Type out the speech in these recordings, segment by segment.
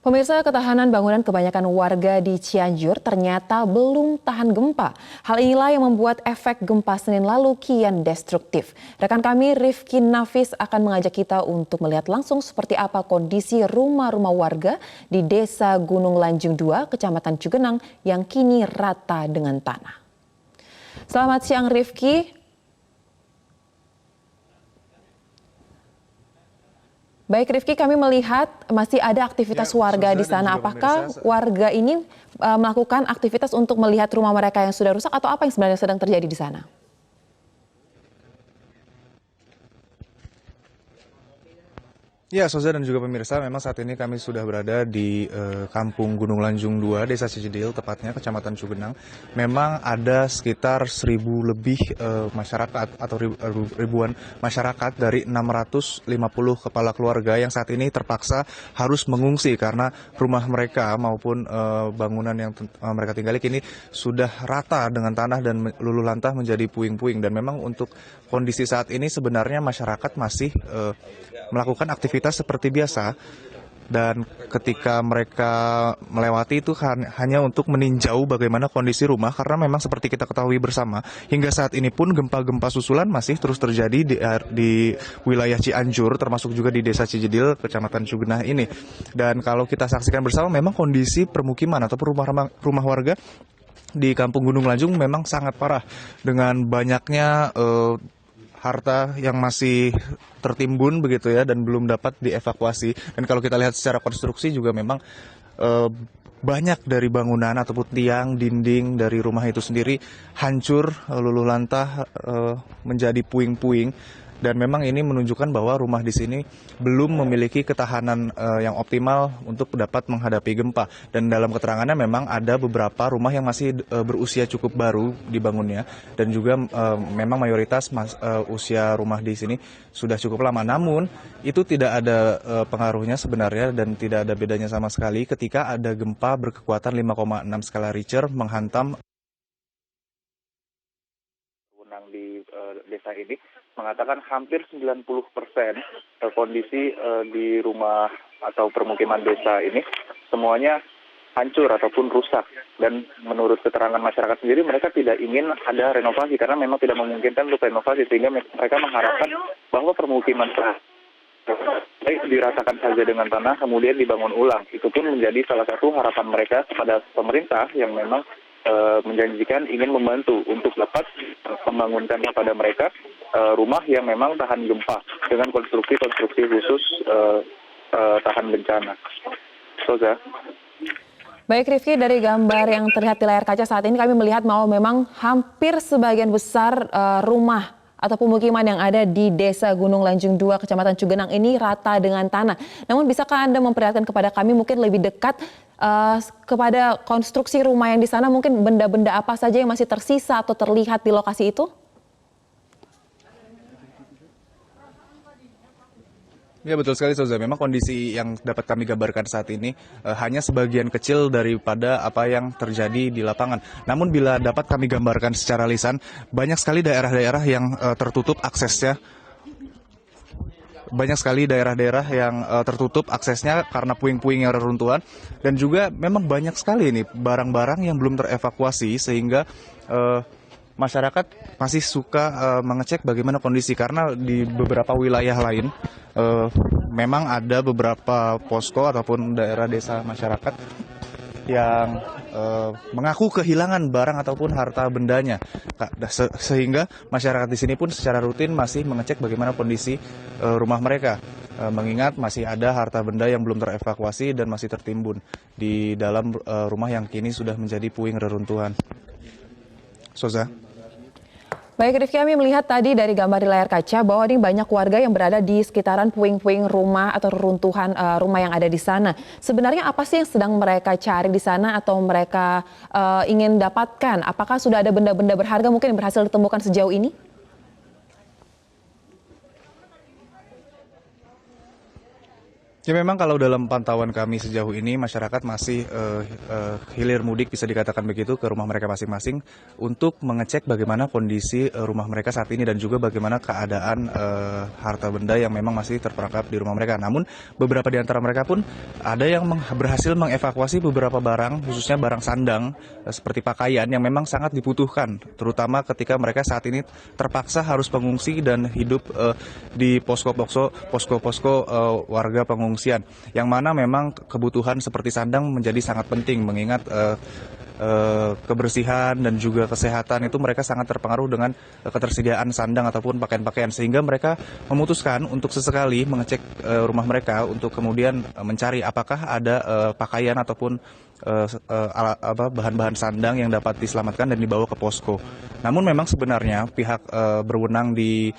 Pemirsa, ketahanan bangunan kebanyakan warga di Cianjur ternyata belum tahan gempa. Hal inilah yang membuat efek gempa Senin lalu kian destruktif. Rekan kami Rifki Nafis akan mengajak kita untuk melihat langsung seperti apa kondisi rumah-rumah warga di Desa Gunung Lanjung 2, Kecamatan Cugenang yang kini rata dengan tanah. Selamat siang Rifki. Baik Rifki, kami melihat masih ada aktivitas warga di sana. Apakah warga ini melakukan aktivitas untuk melihat rumah mereka yang sudah rusak atau apa yang sebenarnya sedang terjadi di sana? Ya, Soza dan juga pemirsa, memang saat ini kami sudah berada di Kampung Gunung Lanjung 2, Desa Cijedil, tepatnya Kecamatan Cugenang. Memang ada sekitar 1.000 lebih masyarakat atau ribuan masyarakat dari 650 kepala keluarga yang saat ini terpaksa harus mengungsi karena rumah mereka maupun bangunan yang mereka tinggali kini sudah rata dengan tanah dan luluh lantah menjadi puing-puing. Dan memang untuk kondisi saat ini sebenarnya masyarakat masih melakukan aktivitas seperti biasa, dan ketika mereka melewati itu hanya untuk meninjau bagaimana kondisi rumah, karena memang seperti kita ketahui bersama hingga saat ini pun gempa-gempa susulan masih terus terjadi di wilayah Cianjur, termasuk juga di Desa Cijedil, Kecamatan Cugenang ini. Dan kalau kita saksikan bersama, memang kondisi permukiman ataupun rumah warga di Kampung Gunung Lanjung memang sangat parah dengan banyaknya harta yang masih tertimbun begitu ya, dan belum dapat dievakuasi. Dan kalau kita lihat secara konstruksi juga memang banyak dari bangunan ataupun tiang, dinding dari rumah itu sendiri hancur, luluh lantah, menjadi puing-puing. Dan memang ini menunjukkan bahwa rumah di sini belum memiliki ketahanan yang optimal untuk dapat menghadapi gempa. Dan dalam keterangannya memang ada beberapa rumah yang masih berusia cukup baru dibangunnya, dan juga memang mayoritas usia rumah di sini sudah cukup lama. Namun itu tidak ada pengaruhnya sebenarnya, dan tidak ada bedanya sama sekali ketika ada gempa berkekuatan 5,6 skala Richter menghantam di desa ini. Mengatakan hampir 90% kondisi di rumah atau permukiman desa ini semuanya hancur ataupun rusak. Dan menurut keterangan masyarakat sendiri, mereka tidak ingin ada renovasi karena memang tidak memungkinkan untuk renovasi, sehingga mereka mengharapkan bahwa permukiman diratakan saja dengan tanah kemudian dibangun ulang. Itu pun menjadi salah satu harapan mereka kepada pemerintah yang memang menjanjikan ingin membantu untuk dapat membangunkan kepada mereka rumah yang memang tahan gempa dengan konstruksi-konstruksi khusus tahan bencana. Soza. Baik Rifki, dari gambar yang terlihat di layar kaca saat ini kami melihat bahwa memang hampir sebagian besar rumah atau pemukiman yang ada di Desa Gunung Lanjung 2, Kecamatan Cugenang ini rata dengan tanah. Namun bisakah Anda memperlihatkan kepada kami mungkin lebih dekat kepada konstruksi rumah yang di sana, mungkin benda-benda apa saja yang masih tersisa atau terlihat di lokasi itu? Ya, betul sekali Soza. Memang kondisi yang dapat kami gambarkan saat ini hanya sebagian kecil daripada apa yang terjadi di lapangan. Namun bila dapat kami gambarkan secara lisan, banyak sekali daerah-daerah yang tertutup aksesnya. Banyak sekali daerah-daerah yang tertutup aksesnya karena puing-puing yang reruntuhan. Dan juga memang banyak sekali ini barang-barang yang belum terevakuasi, sehingga masyarakat masih suka mengecek bagaimana kondisi, karena di beberapa wilayah lain memang ada beberapa posko ataupun daerah desa masyarakat yang mengaku kehilangan barang ataupun harta bendanya, sehingga masyarakat di sini pun secara rutin masih mengecek bagaimana kondisi rumah mereka, mengingat masih ada harta benda yang belum terevakuasi dan masih tertimbun di dalam rumah yang kini sudah menjadi puing reruntuhan. Soza. Baik Rifki, kami melihat tadi dari gambar di layar kaca bahwa ini banyak warga yang berada di sekitaran puing-puing rumah atau reruntuhan rumah yang ada di sana. Sebenarnya apa sih yang sedang mereka cari di sana atau mereka ingin dapatkan? Apakah sudah ada benda-benda berharga mungkin yang berhasil ditemukan sejauh ini? Ya memang kalau dalam pantauan kami sejauh ini masyarakat masih hilir mudik bisa dikatakan begitu ke rumah mereka masing-masing untuk mengecek bagaimana kondisi rumah mereka saat ini dan juga bagaimana keadaan harta benda yang memang masih terperangkap di rumah mereka. Namun beberapa di antara mereka pun ada yang berhasil mengevakuasi beberapa barang, khususnya barang sandang seperti pakaian yang memang sangat dibutuhkan, terutama ketika mereka saat ini terpaksa harus pengungsi dan hidup di posko-posko warga pengungsian, yang mana memang kebutuhan seperti sandang menjadi sangat penting mengingat kebersihan dan juga kesehatan itu mereka sangat terpengaruh dengan ketersediaan sandang ataupun pakaian-pakaian, sehingga mereka memutuskan untuk sesekali mengecek rumah mereka untuk kemudian mencari apakah ada pakaian ataupun bahan-bahan sandang yang dapat diselamatkan dan dibawa ke posko. Namun memang sebenarnya pihak berwenang di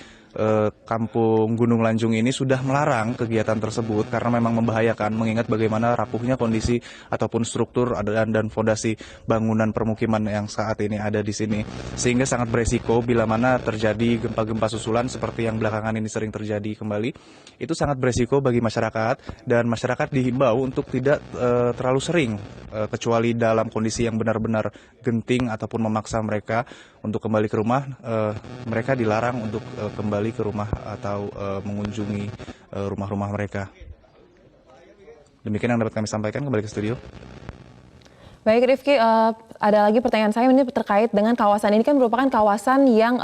Kampung Gunung Lanjung ini sudah melarang kegiatan tersebut karena memang membahayakan mengingat bagaimana rapuhnya kondisi ataupun struktur dan fondasi bangunan permukiman yang saat ini ada di sini, sehingga sangat beresiko bila mana terjadi gempa-gempa susulan seperti yang belakangan ini sering terjadi kembali. Itu sangat beresiko bagi masyarakat, dan masyarakat dihimbau untuk tidak terlalu sering kecuali dalam kondisi yang benar-benar genting ataupun memaksa mereka untuk kembali ke rumah. Mereka dilarang untuk kembali ke rumah atau mengunjungi rumah-rumah mereka. Demikian yang dapat kami sampaikan, kembali ke studio. Baik Rifki, ada lagi pertanyaan saya ini terkait dengan kawasan ini, kan merupakan kawasan yang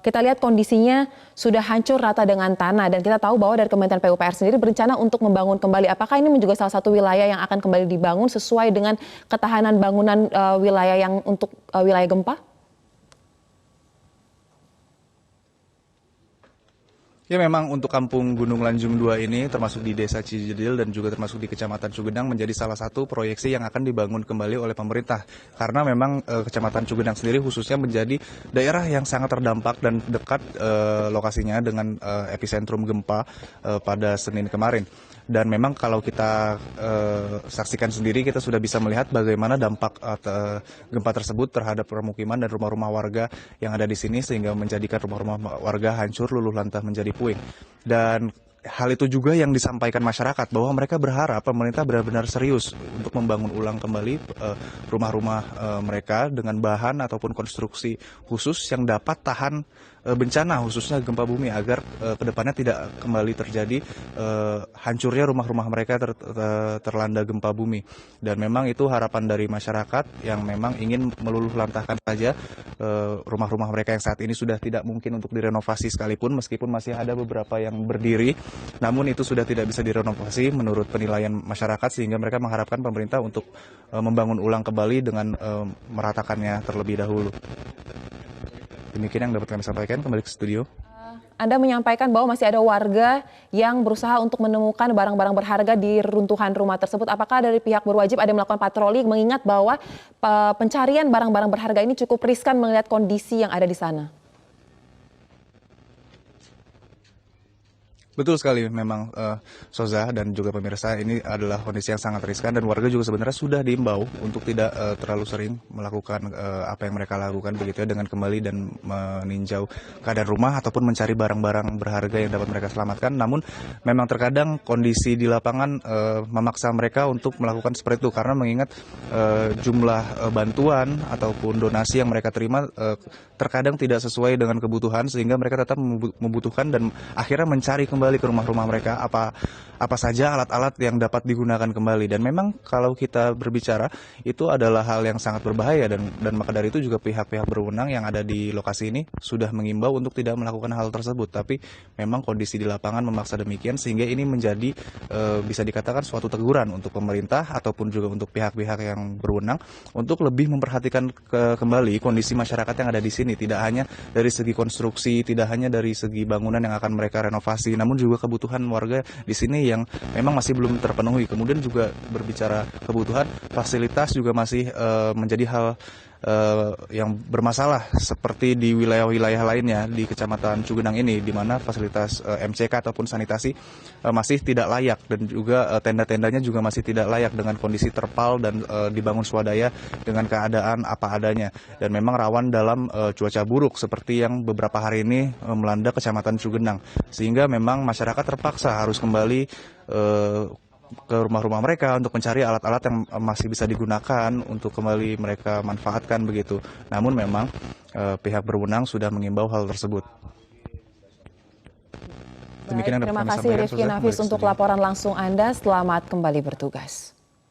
kita lihat kondisinya sudah hancur rata dengan tanah, dan kita tahu bahwa dari Kementerian PUPR sendiri berencana untuk membangun kembali. Apakah ini juga salah satu wilayah yang akan kembali dibangun sesuai dengan ketahanan bangunan wilayah yang untuk wilayah gempa? Ya memang untuk Kampung Gunung Lanjung 2 ini termasuk di Desa Cijedil dan juga termasuk di Kecamatan Cugenang menjadi salah satu proyeksi yang akan dibangun kembali oleh pemerintah. Karena memang Kecamatan Cugenang sendiri khususnya menjadi daerah yang sangat terdampak dan dekat lokasinya dengan epicentrum gempa pada Senin kemarin. Dan memang kalau kita saksikan sendiri, kita sudah bisa melihat bagaimana dampak gempa tersebut terhadap permukiman dan rumah-rumah warga yang ada di sini, sehingga menjadikan rumah-rumah warga hancur luluh lantah menjadi puing. Dan hal itu juga yang disampaikan masyarakat, bahwa mereka berharap pemerintah benar-benar serius untuk membangun ulang kembali rumah-rumah mereka dengan bahan ataupun konstruksi khusus yang dapat tahan bencana, khususnya gempa bumi, agar kedepannya tidak kembali terjadi hancurnya rumah-rumah mereka terlanda gempa bumi. Dan memang itu harapan dari masyarakat yang memang ingin meluluh lantahkan saja rumah-rumah mereka yang saat ini sudah tidak mungkin untuk direnovasi sekalipun, meskipun masih ada beberapa yang berdiri, namun itu sudah tidak bisa direnovasi menurut penilaian masyarakat, sehingga mereka mengharapkan pemerintah untuk membangun ulang kembali dengan meratakannya terlebih dahulu. Demikian yang dapat kami sampaikan, kembali ke studio. Anda menyampaikan bahwa masih ada warga yang berusaha untuk menemukan barang-barang berharga di runtuhan rumah tersebut. Apakah dari pihak berwajib ada melakukan patroli, mengingat bahwa pencarian barang-barang berharga ini cukup riskan melihat kondisi yang ada di sana? Betul sekali, memang Soza dan juga pemirsa, ini adalah kondisi yang sangat riskan dan warga juga sebenarnya sudah diimbau untuk tidak terlalu sering melakukan apa yang mereka lakukan begitu ya, dengan kembali dan meninjau keadaan rumah ataupun mencari barang-barang berharga yang dapat mereka selamatkan. Namun memang terkadang kondisi di lapangan memaksa mereka untuk melakukan seperti itu, karena mengingat jumlah bantuan ataupun donasi yang mereka terima terkadang tidak sesuai dengan kebutuhan, sehingga mereka tetap membutuhkan dan akhirnya mencari kembali ke rumah-rumah mereka apa saja alat-alat yang dapat digunakan kembali. Dan memang kalau kita berbicara, itu adalah hal yang sangat berbahaya, dan maka dari itu juga pihak-pihak berwenang yang ada di lokasi ini sudah mengimbau untuk tidak melakukan hal tersebut. Tapi memang kondisi di lapangan memaksa demikian, sehingga ini menjadi bisa dikatakan suatu teguran untuk pemerintah ataupun juga untuk pihak-pihak yang berwenang untuk lebih memperhatikan kembali kondisi masyarakat yang ada di sini. Tidak hanya dari segi konstruksi, tidak hanya dari segi bangunan yang akan mereka renovasi, namun juga kebutuhan warga di sini yang memang masih belum terpenuhi. Kemudian juga berbicara kebutuhan, fasilitas juga masih menjadi hal yang bermasalah seperti di wilayah-wilayah lainnya di Kecamatan Cugenang ini, di mana fasilitas MCK ataupun sanitasi masih tidak layak, dan juga tenda-tendanya juga masih tidak layak dengan kondisi terpal dan dibangun swadaya dengan keadaan apa adanya, dan memang rawan dalam cuaca buruk seperti yang beberapa hari ini melanda Kecamatan Cugenang, sehingga memang masyarakat terpaksa harus kembali ke rumah-rumah mereka untuk mencari alat-alat yang masih bisa digunakan untuk kembali mereka manfaatkan begitu. Namun memang pihak berwenang sudah mengimbau hal tersebut. Baik, terima kasih Rifki Nafis untuk laporan langsung Anda. Selamat kembali bertugas.